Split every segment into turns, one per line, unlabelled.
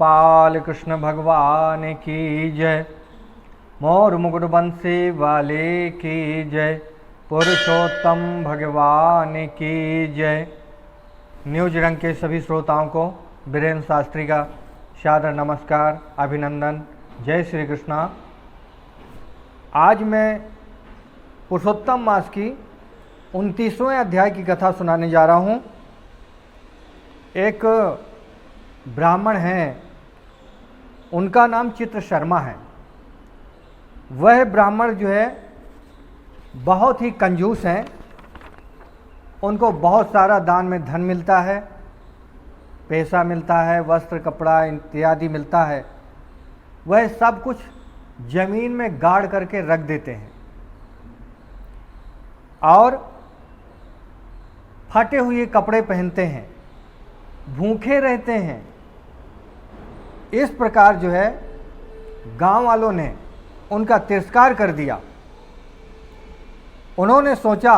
गोपाल कृष्ण भगवान की जय। मोर मुकुट बंसी वाले की जय। पुरुषोत्तम भगवान की जय। न्यूज रंग के सभी श्रोताओं को वीरेंद्र शास्त्री का सादर नमस्कार, अभिनंदन, जय श्री कृष्णा। आज मैं पुरुषोत्तम मास की 29वें अध्याय की कथा सुनाने जा रहा हूँ। एक ब्राह्मण हैं, उनका नाम चित्र शर्मा है। वह ब्राह्मण जो है बहुत ही कंजूस हैं। उनको बहुत सारा दान में धन मिलता है, पैसा मिलता है, वस्त्र कपड़ा इत्यादि मिलता है। वह सब कुछ जमीन में गाड़ करके रख देते हैं और फटे हुए कपड़े पहनते हैं, भूखे रहते हैं। इस प्रकार जो है गांव वालों ने उनका तिरस्कार कर दिया। उन्होंने सोचा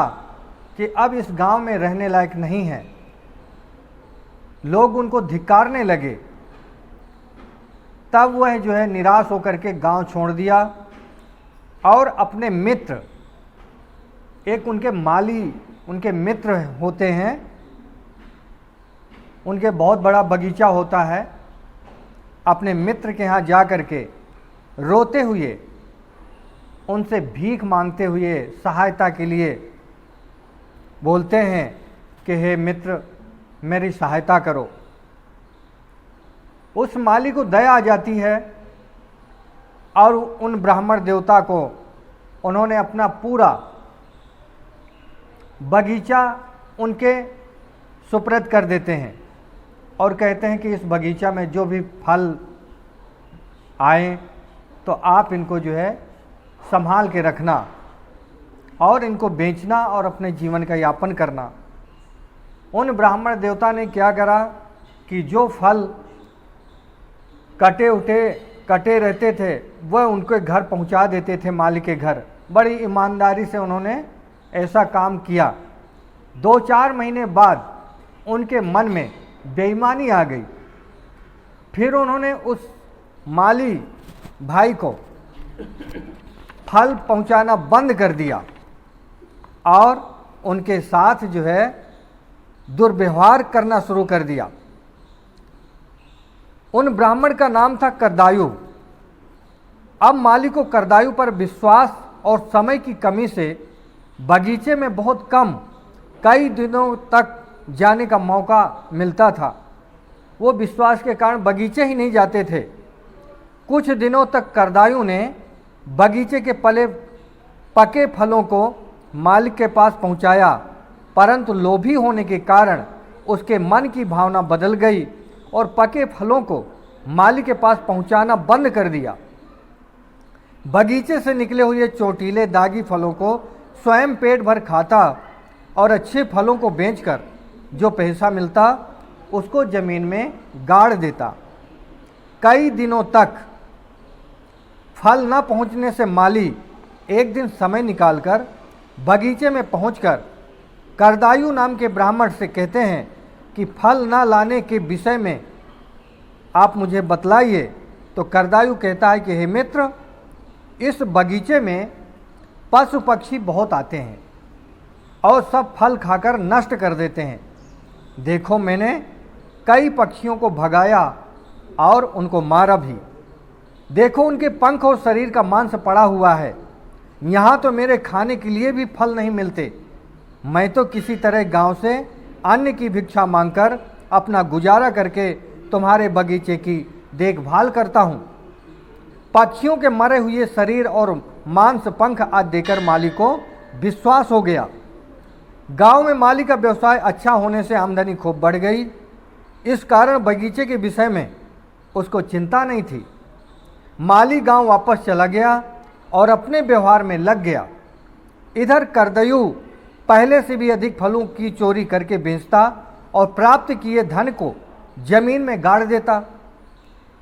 कि अब इस गांव में रहने लायक नहीं है। लोग उनको धिक्कारने लगे। तब वह जो है निराश होकर के गांव छोड़ दिया और अपने मित्र, एक उनके माली उनके मित्र होते हैं, उनके बहुत बड़ा बगीचा होता है। अपने मित्र के यहाँ जा कर के रोते हुए, उनसे भीख मांगते हुए सहायता के लिए बोलते हैं कि हे मित्र, मेरी सहायता करो। उस माली को दया आ जाती है और उन ब्राह्मण देवता को उन्होंने अपना पूरा बगीचा उनके सुपुर्द कर देते हैं और कहते हैं कि इस बगीचा में जो भी फल आए तो आप इनको जो है संभाल के रखना और इनको बेचना और अपने जीवन का यापन करना। उन ब्राह्मण देवता ने क्या करा कि जो फल कटे रहते थे वह उनके घर पहुंचा देते थे, मालिक के घर। बड़ी ईमानदारी से उन्होंने ऐसा काम किया। 2-4 महीने बाद उनके मन में बेईमानी आ गई। फिर उन्होंने उस माली भाई को फल पहुंचाना बंद कर दिया और उनके साथ जो है दुर्व्यवहार करना शुरू कर दिया। उन ब्राह्मण का नाम था करदायु। अब माली को करदायु पर विश्वास और समय की कमी से बगीचे में बहुत कम, कई दिनों तक जाने का मौका मिलता था। वो विश्वास के कारण बगीचे ही नहीं जाते थे। कुछ दिनों तक करदायु ने बगीचे के पके फलों को मालिक के पास पहुंचाया, परंतु लोभी होने के कारण उसके मन की भावना बदल गई और पके फलों को मालिक के पास पहुंचाना बंद कर दिया। बगीचे से निकले हुए चोटीले दागी फलों को स्वयं पेट भर खाता और अच्छे फलों को बेचकर जो पैसा मिलता उसको जमीन में गाड़ देता। कई दिनों तक फल न पहुंचने से माली एक दिन समय निकालकर बगीचे में पहुंचकर करदायु नाम के ब्राह्मण से कहते हैं कि फल न लाने के विषय में आप मुझे बतलाइए। तो करदायु कहता है कि हे मित्र, इस बगीचे में पशु पक्षी बहुत आते हैं और सब फल खाकर नष्ट कर देते हैं। देखो, मैंने कई पक्षियों को भगाया और उनको मारा भी। देखो, उनके पंख और शरीर का मांस पड़ा हुआ है। यहाँ तो मेरे खाने के लिए भी फल नहीं मिलते। मैं तो किसी तरह गांव से अन्न की भिक्षा मांगकर अपना गुजारा करके तुम्हारे बगीचे की देखभाल करता हूँ। पक्षियों के मरे हुए शरीर और मांस पंख आदि देकर माली को विश्वास हो गया। गांव में माली का व्यवसाय अच्छा होने से आमदनी खूब बढ़ गई। इस कारण बगीचे के विषय में उसको चिंता नहीं थी। माली गांव वापस चला गया और अपने व्यवहार में लग गया। इधर करदयु पहले से भी अधिक फलों की चोरी करके बेचता और प्राप्त किए धन को जमीन में गाड़ देता।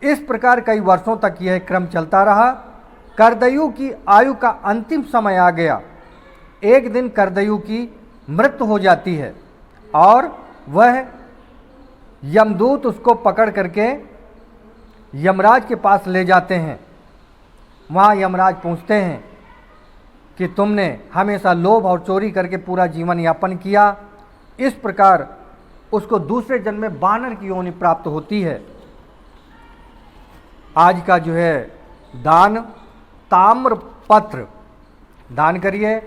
इस प्रकार कई वर्षों तक यह क्रम चलता रहा। करदयु की आयु का अंतिम समय आ गया। एक दिन करदयु की मृत्यु हो जाती है और वह यमदूत उसको पकड़ करके यमराज के पास ले जाते हैं। वहाँ यमराज पूछते हैं कि तुमने हमेशा लोभ और चोरी करके पूरा जीवन यापन किया, इस प्रकार उसको दूसरे जन्म में बानर की योनि प्राप्त होती है। आज का जो है दान, ताम्र पत्र दान करिए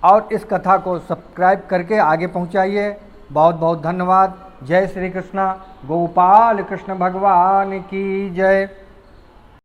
और इस कथा को सब्सक्राइब करके आगे पहुंचाइए। बहुत बहुत धन्यवाद। जय श्री कृष्णा। गोपाल कृष्ण भगवान की जय।